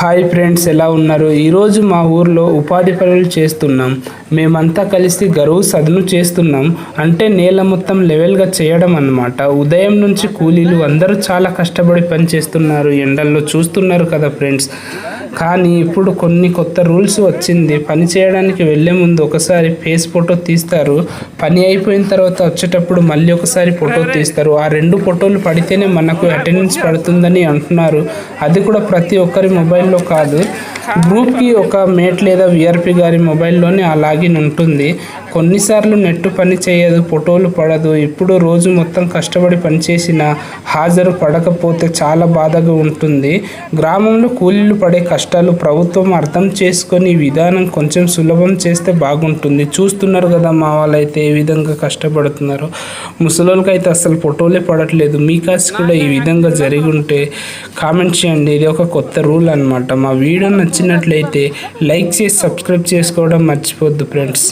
Hi friends, ఎలా ఉన్నారు? ఈరోజు మా ఊర్లో ఉపాధి పనులు చేస్తున్నాం. మేమంతా కలిసి గరువు సదును చేస్తున్నాం. అంటే నేల మొత్తం లెవెల్గా చేయడం అన్నమాట. ఉదయం నుంచి కూలీలు అందరూ చాలా కష్టపడి పని చేస్తున్నారు. ఎండల్లో చూస్తున్నారు కదా ఫ్రెండ్స్. కానీ ఇప్పుడు కొన్ని కొత్త రూల్స్ వచ్చింది. పని చేయడానికి వెళ్ళే ముందు ఒకసారి ఫేస్ ఫోటో తీస్తారు. పని అయిపోయిన తర్వాత వచ్చేటప్పుడు మళ్ళీ ఒకసారి ఫోటో తీస్తారు. ఆ 2 ఫోటోలు పడితేనే మనకు అటెండెన్స్ పడుతుందని అంటున్నారు. అది కూడా ప్రతి ఒక్కరి మొబైల్లో కాదు, గ్రూప్కి ఒక మేట్ లేదా విఆర్పి గారి మొబైల్లోనే ఆ లాగిన్ ఉంటుంది. కొన్నిసార్లు నెట్ పని చేయదు, ఫోటోలు పడదు. ఇప్పుడు రోజు మొత్తం కష్టపడి పనిచేసిన హాజరు పడకపోతే చాలా బాధగా ఉంటుంది. గ్రామంలో కూలీలు పడే కష్టాలు ప్రభుత్వం అర్థం చేసుకొని ఈ విధానం కొంచెం సులభం చేస్తే బాగుంటుంది. చూస్తున్నారు కదా మా వాళ్ళైతే ఏ విధంగా కష్టపడుతున్నారు. ముసలోళ్ళకైతే అసలు ఫోటోలే పడట్లేదు. మీ కాసి కూడా ఈ విధంగా జరిగి ఉంటే కామెంట్ చేయండి. ఇది ఒక కొత్త రూల్ అన్నమాట. మా వీడియో నచ్చినట్లయితే లైక్ చేసి సబ్స్క్రైబ్ చేసుకోవడం మర్చిపోద్దు ఫ్రెండ్స్.